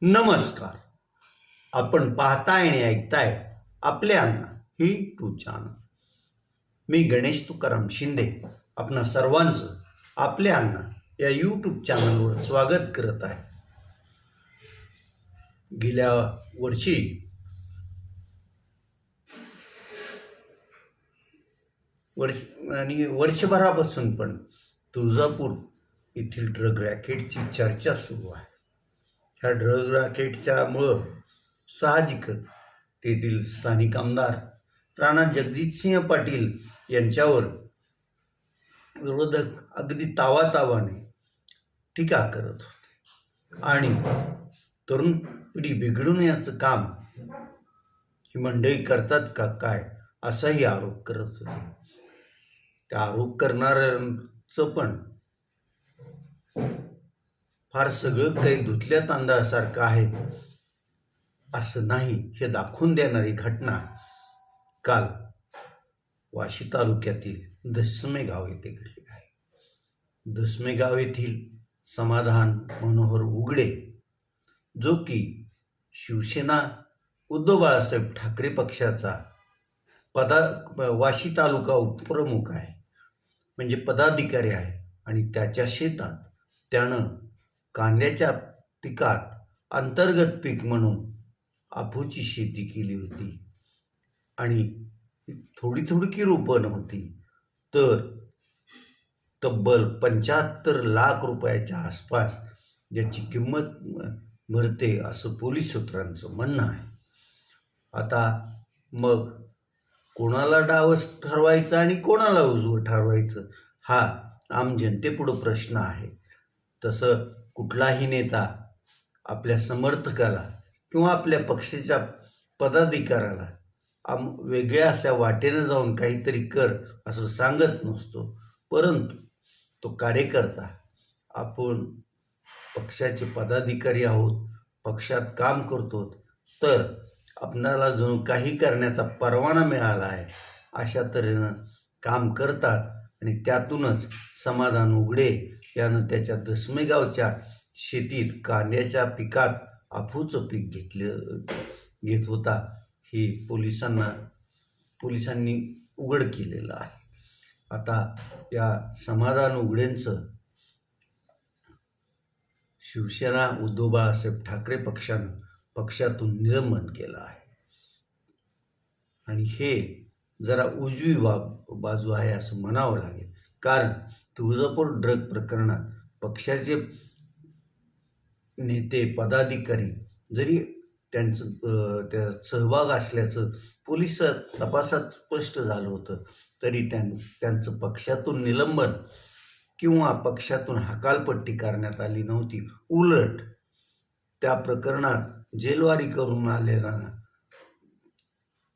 नमस्कार. आपण पाहताय आणि ऐकताय आपले अण्णा ही यूट्यूब चॅनल. मी गणेश तुकाराम शिंदे आपणा सर्वांचं आपले अण्णा या यूट्यूब चॅनलवर स्वागत करत आहे. गेल्या वर्षी वर्षभरापासून पण तुळजापूर येथील ड्रग रॅकेटची चर्चा सुरू आहे. ह्या ड्रग रॅकेटच्यामुळं साहजिकच तेथील स्थानिक आमदार राणा जगजितसिंह पाटील यांच्यावर विरोधक अगदी तावातावाने टीका करत होते आणि तरुण पिढी बिघडवण्याचं काम ही मंडळी करतात का काय असाही आरोप करत होते. त्या आरोप करणाऱ्यांचं पण फार सगळं काही धुतल्या तांदळासारखं आहे असं नाही हे दाखवून देणारी घटना काल वाशी तालुक्यातील दसमे गाव येथे घडली आहे. दसमे गाव येथील समाधान मनोहर उगडे, जो की शिवसेना उद्धव बाळासाहेब ठाकरे पक्षाचा वाशी तालुका उपप्रमुख आहे, म्हणजे पदाधिकारी आहे. आणि त्याच्या शेतात त्यानं कांद्याच्या पिकात अंतर्गत पीक म्हणून अफूची शेती केली होती आणि थोडी थोडकी रोपं नव्हती, तर तब्बल 75 लाख रुपयाच्या आसपास ज्याची किंमत भरते असं पोलीस सूत्रांचं म्हणणं आहे. आता मग कोणाला डावस ठरवायचं आणि कोणाला उजवं ठरवायचं हा आम जनतेपुढं प्रश्न आहे. तसं कुठलाही नेता आपल्या समर्थकाला किंवा आपल्या पक्षाच्या पदाधिकाऱ्याला वेगळ्या अशा वाटेनं जाऊन काहीतरी कर असं सांगत नसतो, परंतु तो कार्यकर्ता, आपण पक्षाचे पदाधिकारी आहोत, पक्षात काम करतो, तर आपणाला जणू काही करण्याचा परवाना मिळाला आहे अशा तऱ्हेनं काम करतात. आणि त्यातूनच समाधान उगडे यानं त्याच्या दसमे गावच्या शेतीत कांद्याच्या पिकात अफूचं पीक घेत होता हे पोलिसांनी उघड केलेलं आहे. आता या समाधान उगडेंचं शिवसेना उद्धव बाळासाहेब ठाकरे पक्षातून निलंबन केलं आहे. आणि हे जरा उजवी बाजू आहे असं म्हणावं लागेल, कारण तुळजापूर ड्रग प्रकरणात पक्षाचे नेते पदाधिकारी जरी त्यात सहभाग असल्याचं पोलीस तपासात स्पष्ट झालं होतं, तरी त्यांचं पक्षातून निलंबन किंवा पक्षातून हकालपट्टी करण्यात आली नव्हती. उलट त्या प्रकरणात जेलवारी करून आलेल्या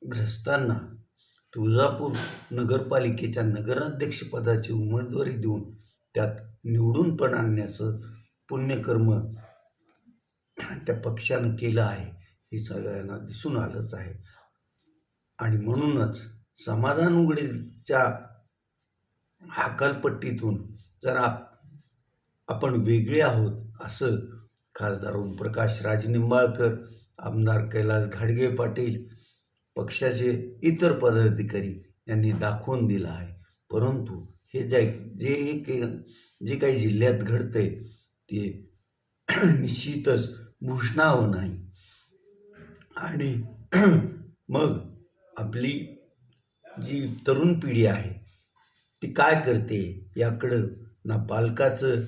ग्रस्तांना तुळजापूर नगरपालिकेच्या नगराध्यक्षपदाची उमेदवारी देऊन त्यात निवडून पण आणण्याचं पुण्यकर्म त्या पक्षानं केलं आहे हे सगळ्यांना दिसून आलंच आहे. आणि म्हणूनच समाधान उगडेच्या हकालपट्टीतून जरा आपण वेगळे आहोत असं खासदार ओमप्रकाश राजनिंबाळकर, आमदार कैलास घाडगे पाटील, पक्षाचे इतर पदाधिकारी यांनी दाखवून दिलं आहे. परंतु हे जे काही जिल्ह्यात घडतंय ते निश्चितच भूषणावं नाही. आणि मग आपली जी तरुण पिढी आहे ती काय करते याकडं ना पालकाचं,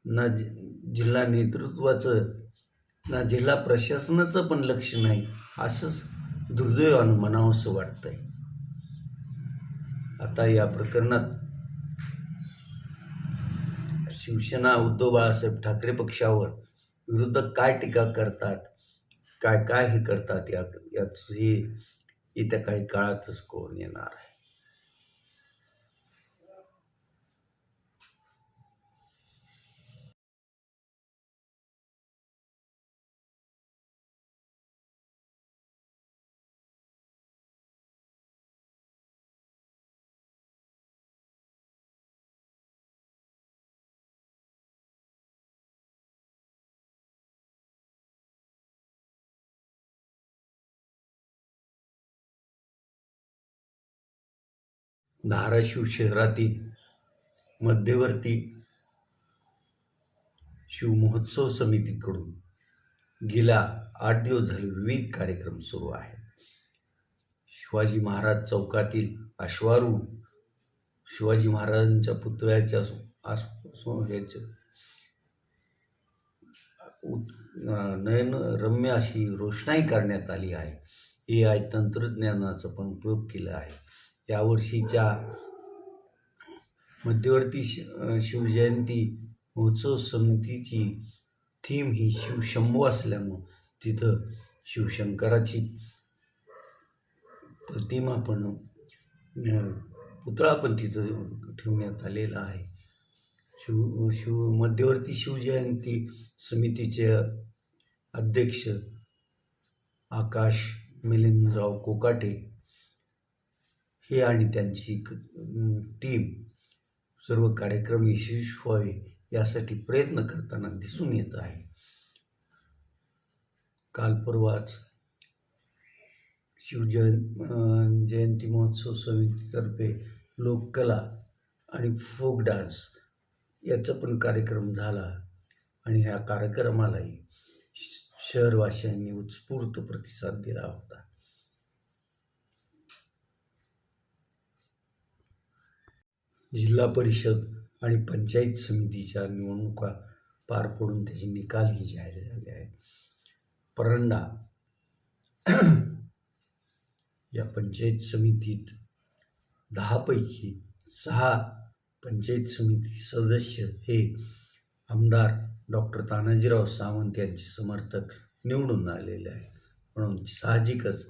ना जिल्हा नेतृत्वाचं, ना जिल्हा प्रशासनाचं पण लक्ष नाही असंच दुर्दैवानं म्हणावंसं वाटतंय. आता या प्रकरणात शिवसेना उद्धव बाळासाहेब ठाकरे पक्षावर विरोधक काय टीका करतात, काय हे करतात याची येत्या काही काळातच कळून येणार आहे. धाराशिव शहरातील मध्यवर्ती शिवमहोत्सव समितीकडून गेल्या 8 दिवस झाले विविध कार्यक्रम सुरू आहेत. शिवाजी महाराज चौकातील अश्वारूढ शिवाजी महाराजांच्या पुतळ्याच्या नयनरम्य अशी रोषणाई करण्यात आली आहे. AI तंत्रज्ञानाचा पण उपयोग केला आहे. यावर्षीच्या मध्यवर्ती शिवजयंती महोत्सव समितीची थीम ही शिवशंभो असल्यामुळं तिथं शिवशंकराची प्रतिमा पण पुतळा पण तिथं ठेवण्यात आलेला आहे. मध्यवर्ती शिवजयंती समितीचे अध्यक्ष आकाश मिलिंदराव कोकाटे हे आणि त्यांची टीम सर्व कार्यक्रम यशस्वी व्हावे यासाठी प्रयत्न करताना दिसून येत आहे. काल परवाच जयंती महोत्सव समितीतर्फे लोककला आणि फोक डान्स याचा पण कार्यक्रम झाला आणि ह्या कार्यक्रमालाही शहरवासियांनी उत्स्फूर्त प्रतिसाद दिला होता. जिल्हा परिषद आणि पंचायत समितीच्या निवडणुका पार पडून त्याचे निकालही जाहीर झाले आहेत. परंडा या पंचायत समितीत 10 पैकी 6 पंचायत समिती सदस्य हे आमदार डॉक्टर तानाजीराव सावंत यांचे समर्थक निवडून आलेले आहेत. म्हणून साहजिकच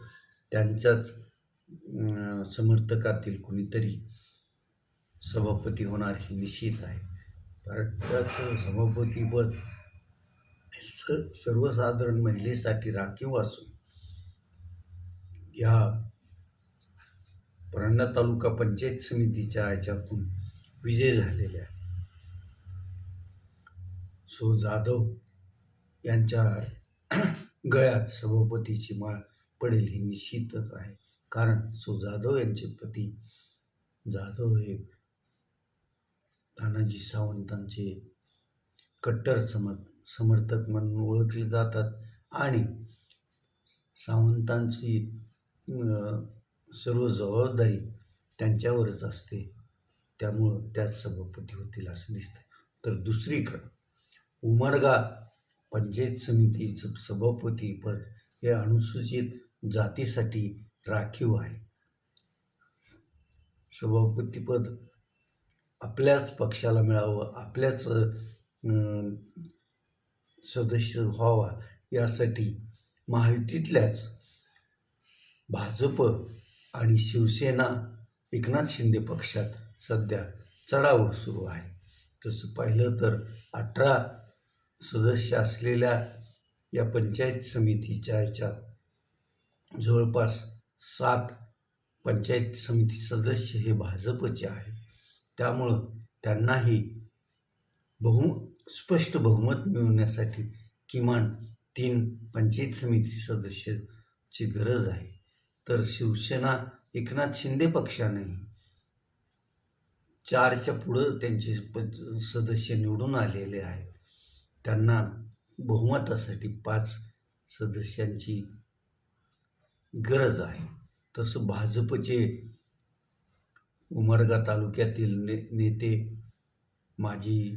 त्यांच्याच समर्थकातील कोणीतरी सभापती होणार हे निश्चित आहे. परंडाचं सभापतीपद सर्वसाधारण महिलेसाठी राखीव असून या परंडा तालुका पंचायत समितीच्या ह्याच्यातून विजय झालेल्या सो जाधव यांच्या गळ्यात सभापतीची माळ पडेल हे निश्चितच आहे. कारण सो जाधव यांचे पती जाधव हे तानाजी सावंतांचे कट्टर समर्थक म्हणून ओळखले जातात आणि सावंतांची सर्व जबाबदारी त्यांच्यावरच असते. त्यामुळं त्याच सभापती होतील असं दिसतं. तर दुसरीकडं उमरगा पंचायत समितीचं सभापतीपद हे अनुसूचित जातीसाठी राखीव आहे. सभापतीपद आपल्याच पक्षाला मिळावं, आपल्याच सदस्य व्हावा यासाठी महायुतीतल्याच भाजप आणि शिवसेना एकनाथ शिंदे पक्षात सध्या चढाओढ सुरू आहे. तसं पाहिलं तर 18 सदस्य असलेल्या या पंचायत समितीच्या ह्याच्यात जवळपास 7 पंचायत समिती सदस्य हे भाजपचे आहेत. त्यामुळं त्यांनाही स्पष्ट बहुमत मिळवण्यासाठी किमान 3 पंचायत समिती सदस्याची गरज आहे. तर शिवसेना एकनाथ शिंदे पक्षानेही 4च्या पुढं त्यांचे सदस्य निवडून आलेले आहेत. त्यांना बहुमतासाठी 5 सदस्यांची गरज आहे. तसं भाजपचे उमरगा तालुक्यातील नेते, माजी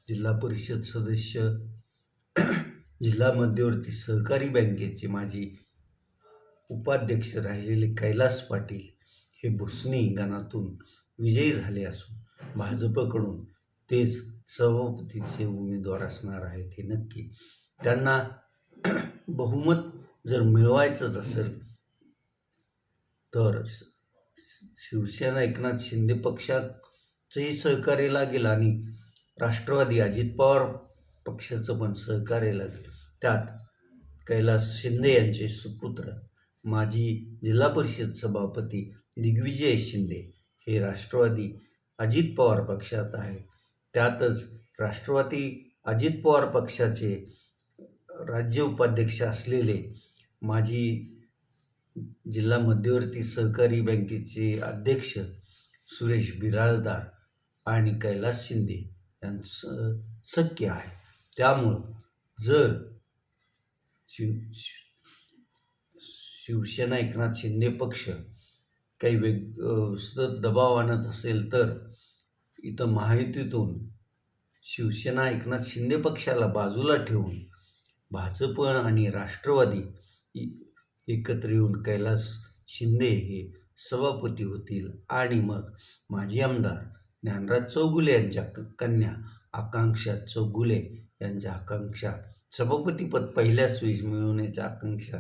जिल्हा परिषद सदस्य, जिल्हा मध्यवर्ती सहकारी बँकेचे माजी उपाध्यक्ष राहिलेले कैलास पाटील हे भुसणी गणातून विजयी झाले असून भाजपकडून तेच सभापतीचे उमेदवार असणार आहेत हे नक्की. त्यांना बहुमत जर मिळवायचंच असेल तर शिवसेना एकनाथ शिंदे पक्षाचंही सहकार्य लागेल आणि राष्ट्रवादी अजित पवार पक्षाचं पण सहकार्य लागेल. त्यात कैलास शिंदे यांचे सुपुत्र माजी जिल्हा परिषद सभापती दिग्विजय शिंदे हे राष्ट्रवादी अजित पवार पक्षात आहे. त्यातच राष्ट्रवादी अजित पवार पक्षाचे राज्य उपाध्यक्ष असलेले माजी जिल्हा मध्यवर्ती सहकारी बँकेचे अध्यक्ष सुरेश बिराजदार आणि कैलास शिंदे यांचं शक्य आहे. त्यामुळं जर शिवसेना एकनाथ शिंदे पक्ष काही सतत दबाव आणत असेल तर इथं महायुतीतून शिवसेना एकनाथ शिंदे पक्षाला बाजूला ठेवून भाजप आणि राष्ट्रवादी एकत्र येऊन कैलास शिंदे हे सभापती होतील आणि मग माजी आमदार ज्ञानराज चौगुले यांच्या कन्या आकांक्षा चौगुले यांच्या आकांक्षा सभापतीपद पहिल्याच वेळी मिळवण्याच्या आकांक्षा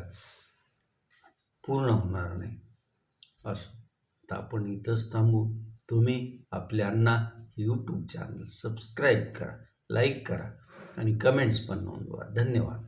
पूर्ण होणार नाही. असं तर आपण इथंच थांबू. तुम्ही आपल्या अण्णा यूट्यूब चॅनल सबस्क्राईब करा, लाईक करा आणि कमेंट्स पण नोंदवा. धन्यवाद.